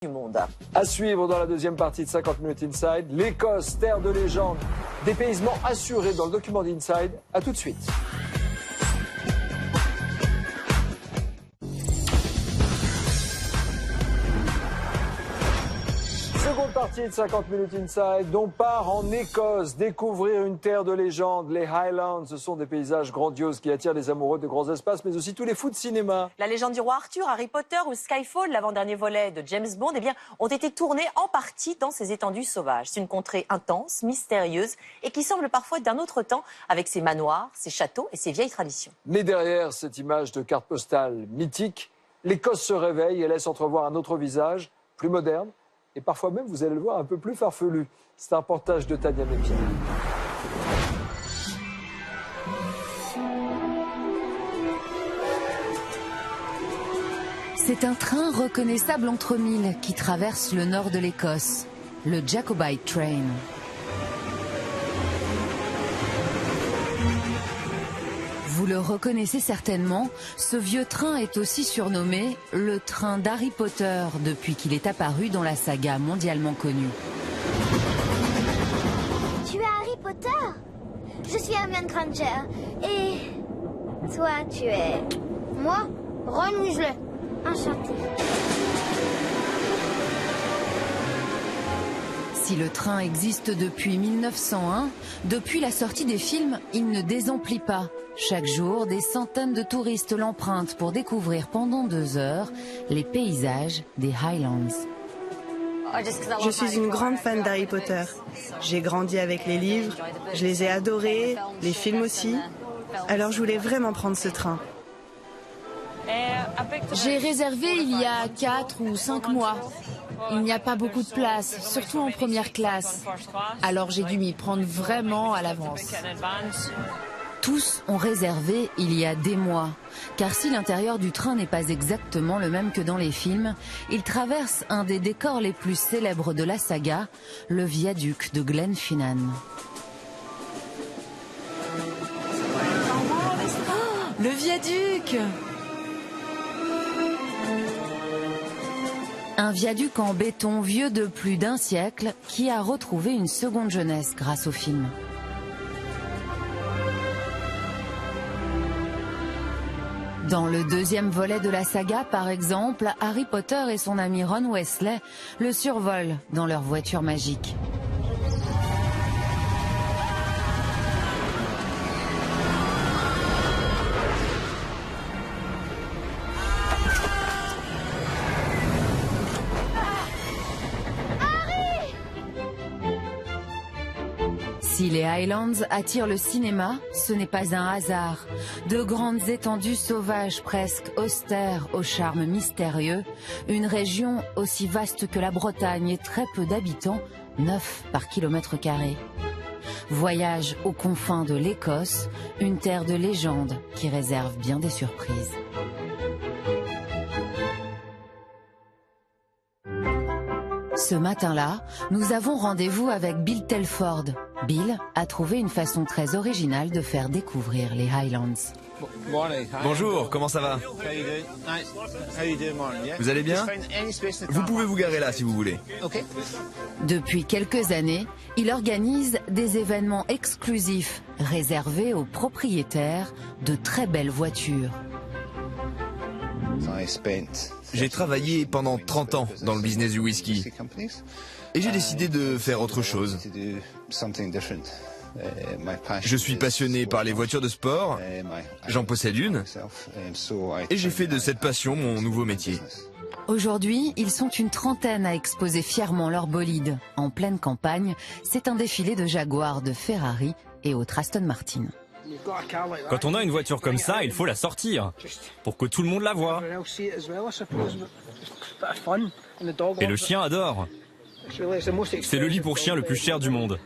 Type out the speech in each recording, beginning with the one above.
du monde. À suivre dans la deuxième partie de 50 minutes Inside, l'Écosse, terre de légende, dépaysement assuré dans le document d'Inside. À tout de suite. Seconde partie de 50 minutes Inside, on part en Écosse, découvrir une terre de légende, les Highlands. Ce sont des paysages grandioses qui attirent les amoureux de grands espaces, mais aussi tous les fous de cinéma. La légende du roi Arthur, Harry Potter ou Skyfall, l'avant-dernier volet de James Bond, eh bien, ont été tournés en partie dans ces étendues sauvages. C'est une contrée intense, mystérieuse et qui semble parfois d'un autre temps, avec ses manoirs, ses châteaux et ses vieilles traditions. Mais derrière cette image de carte postale mythique, l'Écosse se réveille et laisse entrevoir un autre visage, plus moderne, et parfois même, vous allez le voir, un peu plus farfelu. C'est un reportage de Tania Mépine. C'est un train reconnaissable entre mille qui traverse le nord de l'Écosse, le Jacobite Train. Vous le reconnaissez certainement, ce vieux train est aussi surnommé le train d'Harry Potter depuis qu'il est apparu dans la saga mondialement connue. Tu es Harry Potter? Je suis Hermione Granger. Et toi, tu es... Moi, Ron Weasley. Enchantée. Si le train existe depuis 1901, depuis la sortie des films, il ne désemplit pas. Chaque jour, des centaines de touristes l'empruntent pour découvrir pendant 2 heures les paysages des Highlands. Je suis une grande fan d'Harry Potter. J'ai grandi avec les livres, je les ai adorés, les films aussi. Alors je voulais vraiment prendre ce train. J'ai réservé il y a 4 ou 5 mois. Il n'y a pas beaucoup de place, surtout en première classe. Alors j'ai dû m'y prendre vraiment à l'avance. Tous ont réservé il y a des mois, car si l'intérieur du train n'est pas exactement le même que dans les films, il traverse un des décors les plus célèbres de la saga, le viaduc de Glenfinnan. Oh, le viaduc! Un viaduc en béton vieux de plus d'1 siècle qui a retrouvé une seconde jeunesse grâce au film. Dans le deuxième volet de la saga, par exemple, Harry Potter et son ami Ron Weasley le survolent dans leur voiture magique. Si les Highlands attirent le cinéma, ce n'est pas un hasard. De grandes étendues sauvages presque austères au charme mystérieux, une région aussi vaste que la Bretagne et très peu d'habitants, 9 par kilomètre carré. Voyage aux confins de l'Écosse, une terre de légende qui réserve bien des surprises. Ce matin-là, nous avons rendez-vous avec Bill Telford. Bill a trouvé une façon très originale de faire découvrir les Highlands. Bonjour, comment ça va? Vous allez bien? Vous pouvez vous garer là si vous voulez. Depuis quelques années, il organise des événements exclusifs réservés aux propriétaires de très belles voitures. J'ai travaillé pendant 30 ans dans le business du whisky et j'ai décidé de faire autre chose. Je suis passionné par les voitures de sport, j'en possède une et j'ai fait de cette passion mon nouveau métier. Aujourd'hui, ils sont une trentaine à exposer fièrement leur bolide. En pleine campagne, c'est un défilé de Jaguar, de Ferrari et autres Aston Martin. Quand on a une voiture comme ça, il faut la sortir, pour que tout le monde la voie. Et le chien adore. C'est le lit pour chien le plus cher du monde.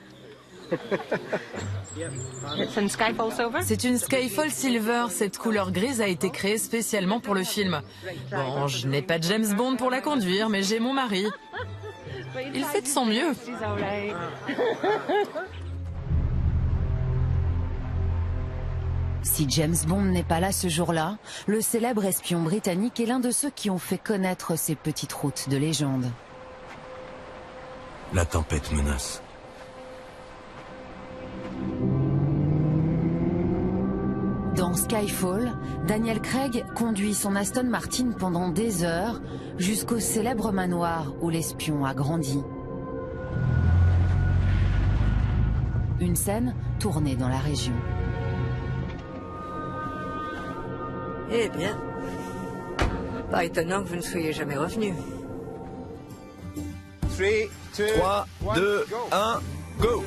C'est une Skyfall Silver. Cette couleur grise a été créée spécialement pour le film. Bon, je n'ai pas James Bond pour la conduire, mais j'ai mon mari. Il fait de son mieux. Si James Bond n'est pas là ce jour-là, le célèbre espion britannique est l'un de ceux qui ont fait connaître ces petites routes de légende. La tempête menace. Dans Skyfall, Daniel Craig conduit son Aston Martin pendant des heures jusqu'au célèbre manoir où l'espion a grandi. Une scène tournée dans la région. Eh bien, pas étonnant que vous ne soyez jamais revenu. 3, 2, 1, go!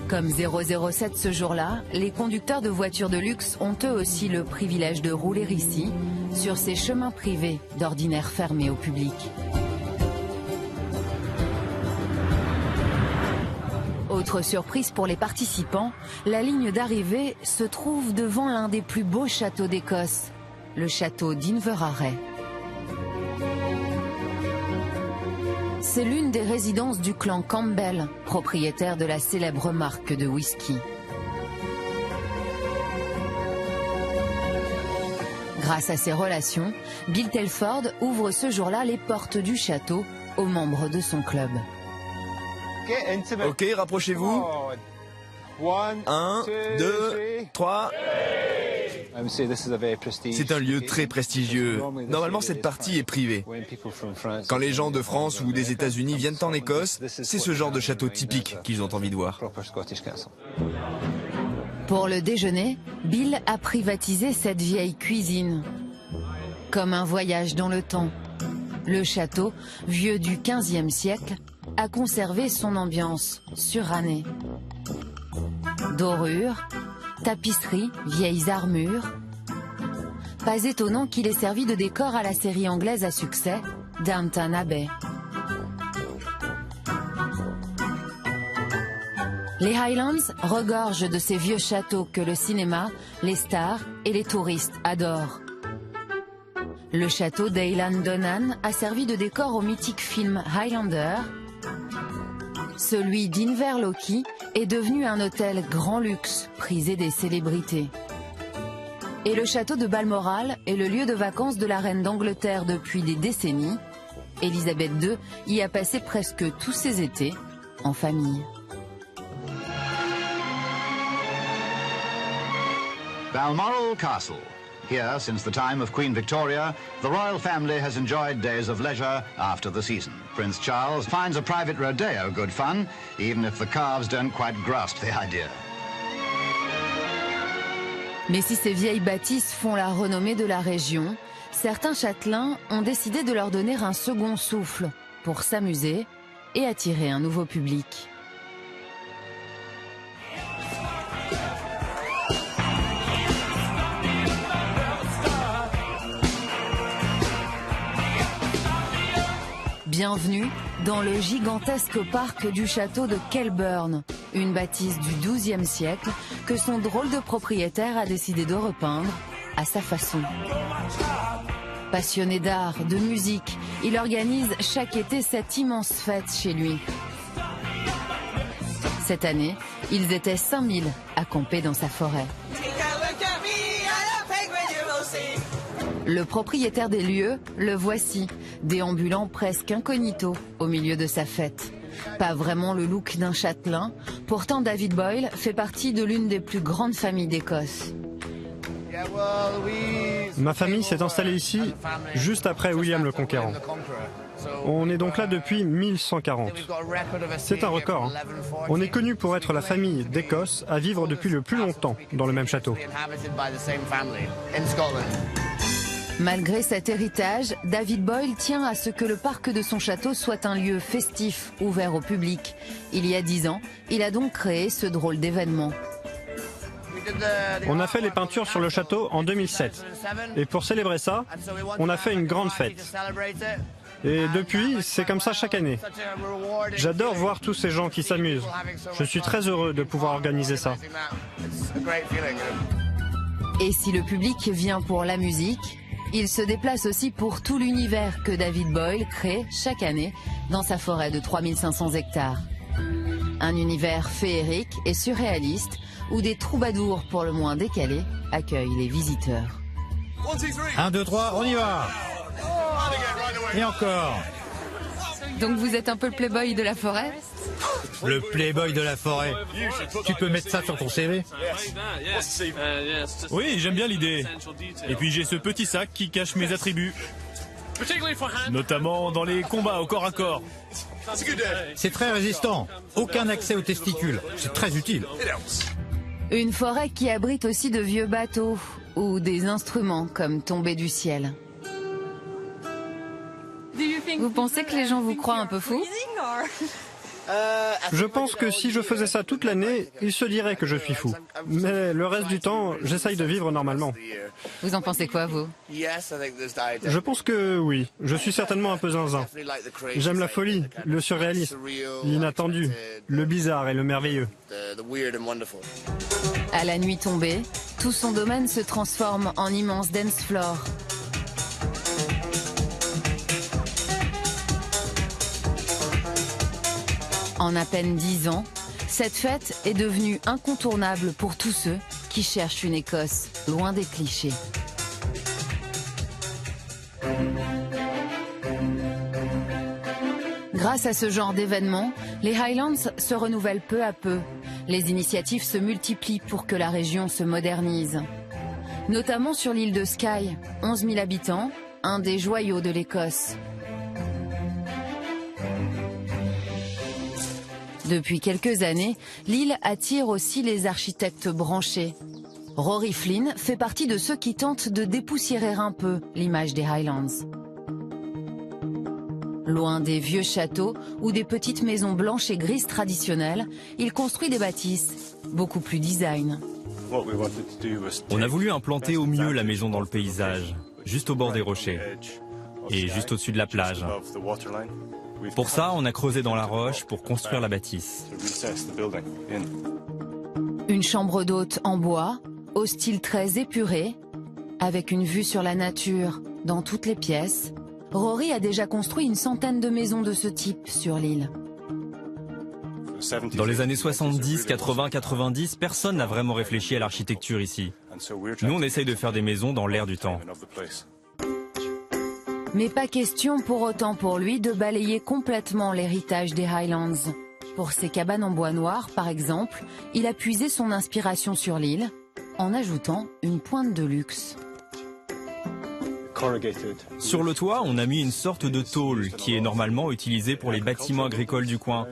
Comme 007 ce jour-là, les conducteurs de voitures de luxe ont eux aussi le privilège de rouler ici, sur ces chemins privés d'ordinaire fermés au public. Autre surprise pour les participants, la ligne d'arrivée se trouve devant l'un des plus beaux châteaux d'Écosse, le château d'Inverary. C'est l'une des résidences du clan Campbell, propriétaire de la célèbre marque de whisky. Grâce à ses relations, Bill Telford ouvre ce jour-là les portes du château aux membres de son club. Ok, rapprochez-vous. 1, 2, 3... C'est un lieu très prestigieux. Normalement, cette partie est privée. Quand les gens de France ou des États-Unis viennent en Écosse, c'est ce genre de château typique qu'ils ont envie de voir. Pour le déjeuner, Bill a privatisé cette vieille cuisine. Comme un voyage dans le temps. Le château, vieux du XVe siècle, a conservé son ambiance surannée. Dorures, tapisseries, vieilles armures. Pas étonnant qu'il ait servi de décor à la série anglaise à succès, Downton Abbey. Les Highlands regorgent de ces vieux châteaux que le cinéma, les stars et les touristes adorent. Le château d'Eilean Donan a servi de décor au mythique film Highlander. Celui d'Inverlochie est devenu un hôtel grand luxe, prisé des célébrités. Et le château de Balmoral est le lieu de vacances de la reine d'Angleterre depuis des décennies. Élisabeth II y a passé presque tous ses étés en famille. Balmoral Castle. Here, since the time of Queen Victoria, the royal family has enjoyed days of leisure after the season. Prince Charles finds a private rodeo good fun, even if the calves don't quite grasp the idea. Mais si ces vieilles bâtisses font la renommée de la région, certains châtelains ont décidé de leur donner un second souffle pour s'amuser et attirer un nouveau public. Bienvenue dans le gigantesque parc du château de Kelburn, une bâtisse du XIIe siècle que son drôle de propriétaire a décidé de repeindre à sa façon. Passionné d'art, de musique, il organise chaque été cette immense fête chez lui. Cette année, ils étaient 5000 à camper dans sa forêt. Le propriétaire des lieux, le voici, déambulant presque incognito au milieu de sa fête. Pas vraiment le look d'un châtelain, pourtant David Boyle fait partie de l'une des plus grandes familles d'Écosse. Ma famille s'est installée ici juste après William le Conquérant. On est donc là depuis 1140. C'est un record. On est connu pour être la famille d'Écosse à vivre depuis le plus longtemps dans le même château. Malgré cet héritage, David Boyle tient à ce que le parc de son château soit un lieu festif, ouvert au public. Il y a 10 ans, il a donc créé ce drôle d'événement. On a fait les peintures sur le château en 2007. Et pour célébrer ça, on a fait une grande fête. Et depuis, c'est comme ça chaque année. J'adore voir tous ces gens qui s'amusent. Je suis très heureux de pouvoir organiser ça. Et si le public vient pour la musique, il se déplace aussi pour tout l'univers que David Boyle crée chaque année dans sa forêt de 3500 hectares. Un univers féerique et surréaliste où des troubadours pour le moins décalés accueillent les visiteurs. 1, 2, 3, on y va! Et encore. Donc vous êtes un peu le playboy de la forêt? Le playboy de la forêt. Tu peux mettre ça sur ton CV? Oui, j'aime bien l'idée. Et puis j'ai ce petit sac qui cache mes attributs. Notamment dans les combats au corps à corps. C'est très résistant. Aucun accès aux testicules. C'est très utile. Une forêt qui abrite aussi de vieux bateaux ou des instruments comme tombés du ciel. Vous pensez que les gens vous croient un peu fou? Je pense que si je faisais ça toute l'année, ils se diraient que je suis fou. Mais le reste du temps, j'essaye de vivre normalement. Vous en pensez quoi, vous? Je pense que oui. Je suis certainement un peu zinzin. J'aime la folie, le surréalisme, l'inattendu, le bizarre et le merveilleux. À la nuit tombée, tout son domaine se transforme en immense dance floor. En à peine 10 ans, cette fête est devenue incontournable pour tous ceux qui cherchent une Écosse loin des clichés. Grâce à ce genre d'événements, les Highlands se renouvellent peu à peu. Les initiatives se multiplient pour que la région se modernise. Notamment sur l'île de Skye, 11 000 habitants, un des joyaux de l'Écosse. Depuis quelques années, l'île attire aussi les architectes branchés. Rory Flynn fait partie de ceux qui tentent de dépoussiérer un peu l'image des Highlands. Loin des vieux châteaux ou des petites maisons blanches et grises traditionnelles, il construit des bâtisses, beaucoup plus design. On a voulu implanter au mieux la maison dans le paysage, juste au bord des rochers et juste au-dessus de la plage. Pour ça, on a creusé dans la roche pour construire la bâtisse. Une chambre d'hôte en bois, au style très épuré, avec une vue sur la nature dans toutes les pièces. Rory a déjà construit une centaine de maisons de ce type sur l'île. Dans les années 70, 80, 90, personne n'a vraiment réfléchi à l'architecture ici. Nous, on essaye de faire des maisons dans l'air du temps. Mais pas question pour autant pour lui de balayer complètement l'héritage des Highlands. Pour ses cabanes en bois noir, par exemple, il a puisé son inspiration sur l'île, en ajoutant une pointe de luxe. Sur le toit, on a mis une sorte de tôle qui est normalement utilisée pour les bâtiments agricoles du coin.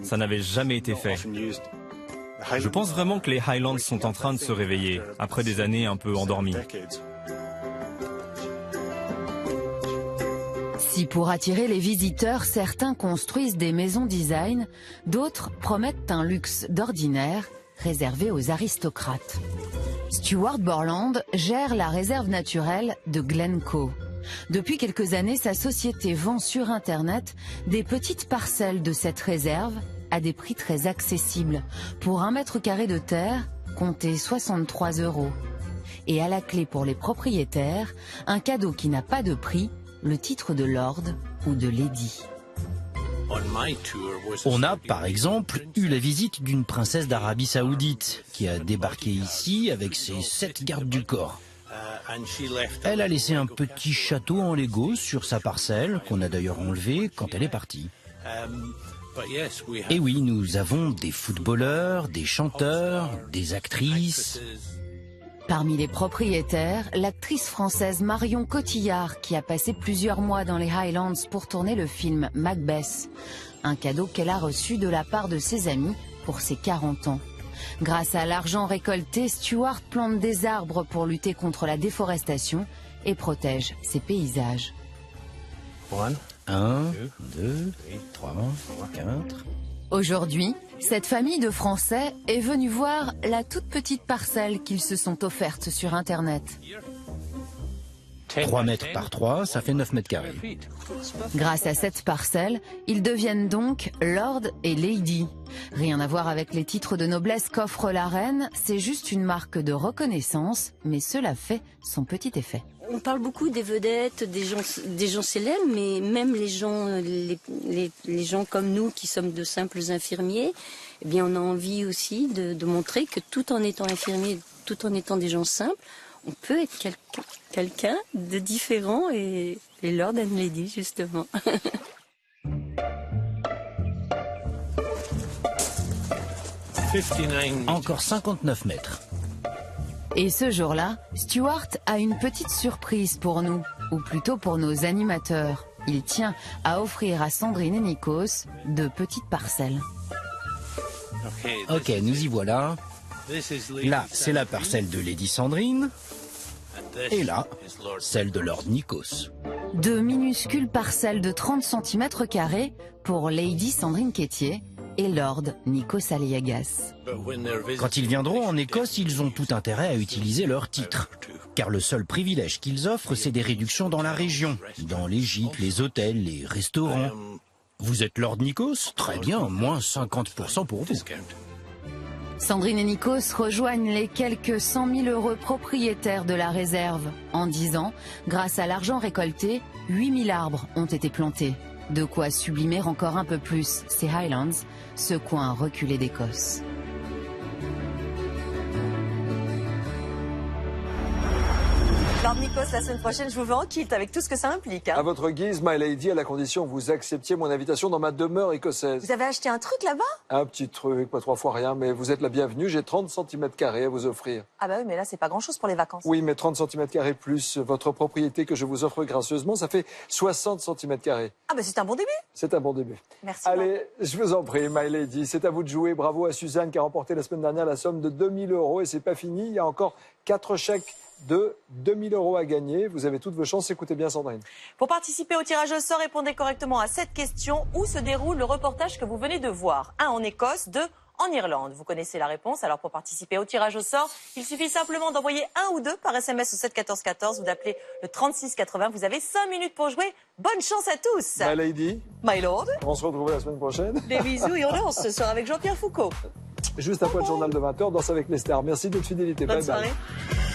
Ça n'avait jamais été fait. Je pense vraiment que les Highlands sont en train de se réveiller, après des années un peu endormies. Si pour attirer les visiteurs, certains construisent des maisons design, d'autres promettent un luxe d'ordinaire réservé aux aristocrates. Stuart Borland gère la réserve naturelle de Glencoe. Depuis quelques années, sa société vend sur Internet des petites parcelles de cette réserve à des prix très accessibles. Pour 1 mètre carré de terre, comptez 63 €. Et à la clé pour les propriétaires, un cadeau qui n'a pas de prix, le titre de Lord ou de Lady. On a, par exemple, eu la visite d'une princesse d'Arabie Saoudite qui a débarqué ici avec ses 7 gardes du corps. Elle a laissé un petit château en Lego sur sa parcelle, qu'on a d'ailleurs enlevé quand elle est partie. Et oui, nous avons des footballeurs, des chanteurs, des actrices. Parmi les propriétaires, l'actrice française Marion Cotillard, qui a passé plusieurs mois dans les Highlands pour tourner le film Macbeth, un cadeau qu'elle a reçu de la part de ses amis pour ses 40 ans. Grâce à l'argent récolté, Stuart plante des arbres pour lutter contre la déforestation et protège ses paysages. 1, 2, 3, 4... Aujourd'hui, cette famille de Français est venue voir la toute petite parcelle qu'ils se sont offertes sur Internet. 3 mètres par 3, ça fait 9 mètres carrés. Grâce à cette parcelle, ils deviennent donc Lord et Lady. Rien à voir avec les titres de noblesse qu'offre la reine, c'est juste une marque de reconnaissance, mais cela fait son petit effet. On parle beaucoup des vedettes, des gens célèbres, mais même les gens comme nous qui sommes de simples infirmiers, eh bien on a envie aussi de montrer que tout en étant infirmiers, tout en étant des gens simples, on peut être quelqu'un de différent et Lord and Lady, justement. Encore 59 mètres. Et ce jour-là, Stuart a une petite surprise pour nous, ou plutôt pour nos animateurs. Il tient à offrir à Sandrine et Nikos 2 petites parcelles. Ok, nous y voilà. Là, c'est la parcelle de Lady Sandrine. Et là, celle de Lord Nikos. 2 minuscules parcelles de 30 cm² pour Lady Sandrine Quétier et Lord Nikos Aliagas. Quand ils viendront en Écosse, ils ont tout intérêt à utiliser leur titre. Car le seul privilège qu'ils offrent, c'est des réductions dans la région. Dans les gîtes, les hôtels, les restaurants. Vous êtes Lord Nikos? Très bien, moins 50% pour vous. Sandrine et Nikos rejoignent les quelques 100 000 heureux propriétaires de la réserve. En 10 ans, grâce à l'argent récolté, 8 000 arbres ont été plantés. De quoi sublimer encore un peu plus ces Highlands, ce coin reculé d'Écosse. Lord Nikos, la semaine prochaine, je vous veux en kilt avec tout ce que ça implique. À votre guise, my lady, à la condition que vous acceptiez mon invitation dans ma demeure écossaise. Vous avez acheté un truc là-bas? Un petit truc, pas 3 fois rien, mais vous êtes la bienvenue. J'ai 30 cm² à vous offrir. Ah bah oui, mais là, c'est pas grand-chose pour les vacances. Oui, mais 30 cm² plus votre propriété que je vous offre gracieusement, ça fait 60 cm². Ah bah c'est un bon début. C'est un bon début. Merci. Allez, je vous en prie, my lady. C'est à vous de jouer. Bravo à Suzanne qui a remporté la semaine dernière la somme de 2 000 €. Et c'est pas fini, il y a encore 4 chèques de 2 000 € à gagner. Vous avez toutes vos chances. Écoutez bien, Sandrine. Pour participer au tirage au sort, répondez correctement à cette question. Où se déroule le reportage que vous venez de voir? 1 en Écosse, 2 en Irlande. Vous connaissez la réponse. Alors pour participer au tirage au sort, il suffit simplement d'envoyer 1 ou 2 par SMS au 7 14 14 ou d'appeler le 36 80. Vous avez 5 minutes pour jouer. Bonne chance à tous. My lady. My lord. On se retrouve la semaine prochaine. Des bisous et on danse ce soir avec Jean-Pierre Foucault. Juste après le journal de 20h, Danse avec les stars. Merci de votre fidélité. Bonne Bye bye. soirée.